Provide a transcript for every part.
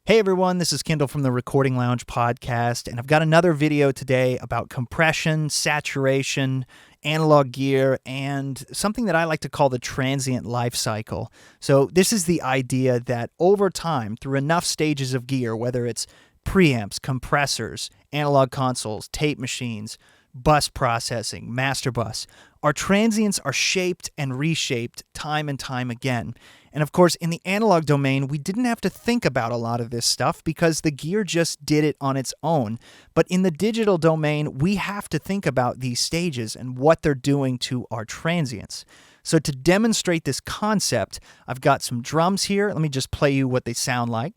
Hey everyone, this is Kendall from the Recording Lounge podcast, and I've got another video today about compression, saturation, analog gear, and something that I like to call the transient life cycle. So this is the idea that over time, through enough stages of gear, whether it's preamps, compressors, analog consoles, tape machines, bus processing, master bus, our transients are shaped and reshaped time and time again. And of course, in the analog domain, we didn't have to think about a lot of this stuff because the gear just did it on its own. But in the digital domain, we have to think about these stages and what they're doing to our transients. So to demonstrate this concept, I've got some drums here. Let me just play you what they sound like.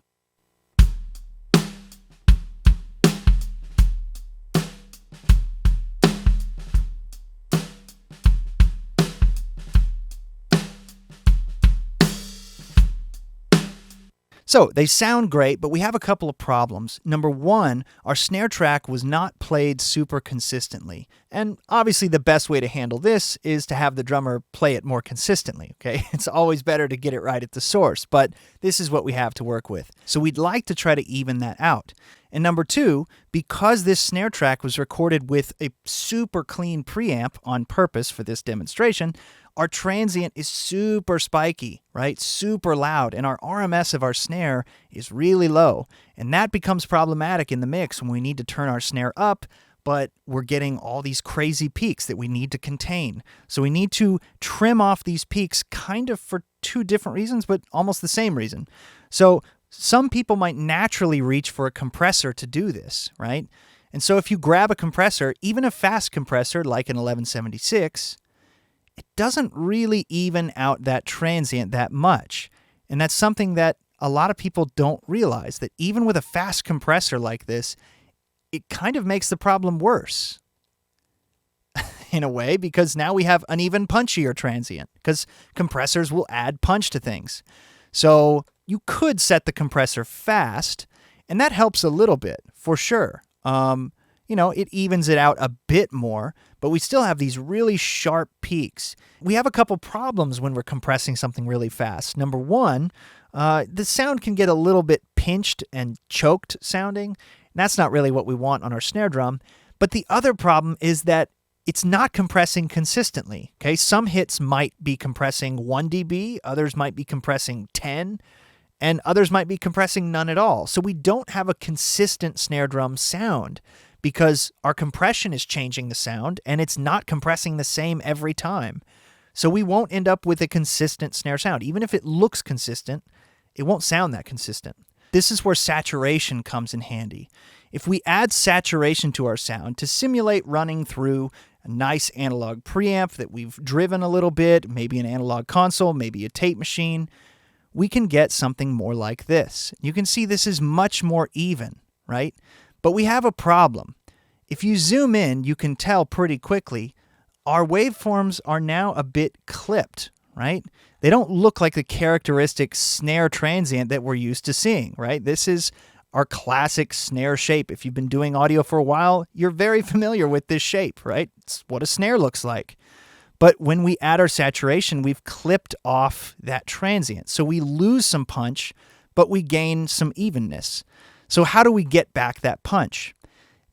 So they sound great, but we have a couple of problems. Number one, our snare track was not played super consistently. And obviously the best way to handle this is to have the drummer play it more consistently, okay? It's always better to get it right at the source, but this is what we have to work with. So we'd like to try to even that out. And number two, because this snare track was recorded with a super clean preamp on purpose for this demonstration, our transient is super spiky, right? Super loud, and our RMS of our snare is really low. And that becomes problematic in the mix when we need to turn our snare up, but we're getting all these crazy peaks that we need to contain. So we need to trim off these peaks kind of for two different reasons, but almost the same reason. So some people might naturally reach for a compressor to do this, right? And so if you grab a compressor, even a fast compressor like an 1176, it doesn't really even out that transient that much. And that's something that a lot of people don't realize, that even with a fast compressor like this, it kind of makes the problem worse in a way, because now we have an even punchier transient, because compressors will add punch to things. So you could set the compressor fast, and that helps a little bit, for sure. It evens it out a bit more, but we still have these really sharp peaks. We have a couple problems when we're compressing something really fast. Number one, the sound can get a little bit pinched and choked sounding. That's not really what we want on our snare drum. But the other problem is that it's not compressing consistently. Okay, some hits might be compressing 1 dB, others might be compressing 10, and others might be compressing none at all. So we don't have a consistent snare drum sound, because our compression is changing the sound and it's not compressing the same every time. So we won't end up with a consistent snare sound. Even if it looks consistent, it won't sound that consistent. This is where saturation comes in handy. If we add saturation to our sound to simulate running through a nice analog preamp that we've driven a little bit, maybe an analog console, maybe a tape machine, we can get something more like this. You can see this is much more even, right? But we have a problem. If you zoom in, you can tell pretty quickly our waveforms are now a bit clipped, right? They don't look like the characteristic snare transient that we're used to seeing, right? This is our classic snare shape. If you've been doing audio for a while, you're very familiar with this shape, right? It's what a snare looks like. But when we add our saturation, we've clipped off that transient. So we lose some punch, but we gain some evenness. So how do we get back that punch?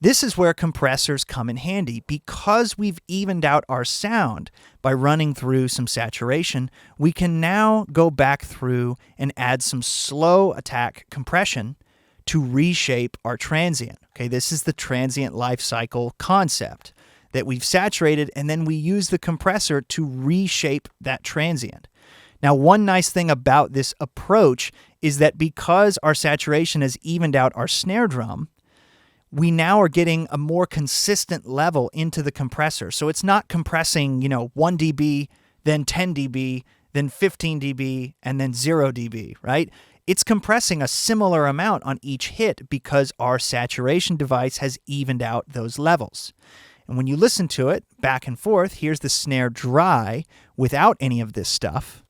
This is where compressors come in handy. Because we've evened out our sound by running through some saturation, we can now go back through and add some slow attack compression to reshape our transient. Okay, this is the transient life cycle concept, that we've saturated and then we use the compressor to reshape that transient. Now, one nice thing about this approach is that because our saturation has evened out our snare drum, we now are getting a more consistent level into the compressor. So it's not compressing, 1 dB, then 10 dB, then 15 dB, and then 0 dB, right? It's compressing a similar amount on each hit because our saturation device has evened out those levels. And when you listen to it back and forth, here's the snare dry without any of this stuff.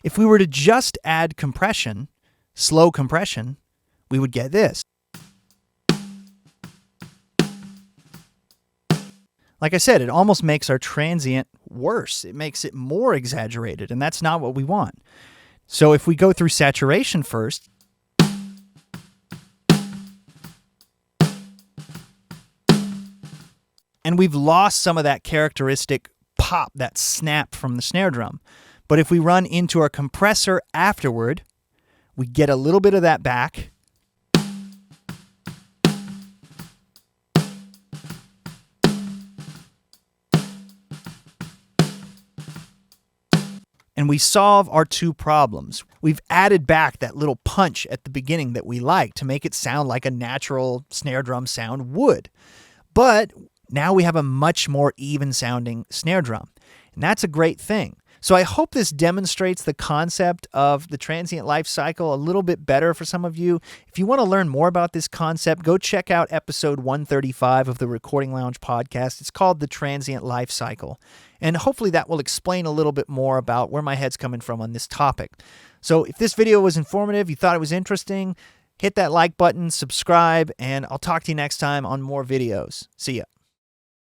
If we were to just add compression, slow compression, we would get this. Like I said, it almost makes our transient worse. It makes it more exaggerated, and that's not what we want. So if we go through saturation first, and we've lost some of that characteristic pop, that snap from the snare drum. But if we run into our compressor afterward, we get a little bit of that back. And we solve our two problems. We've added back that little punch at the beginning that we like to make it sound like a natural snare drum sound would. But now we have a much more even sounding snare drum. And that's a great thing. So I hope this demonstrates the concept of the transient life cycle a little bit better for some of you. If you want to learn more about this concept, go check out episode 135 of the Recording Lounge podcast. It's called the Transient Life Cycle. And hopefully that will explain a little bit more about where my head's coming from on this topic. So if this video was informative, you thought it was interesting, hit that like button, subscribe, and I'll talk to you next time on more videos. See ya.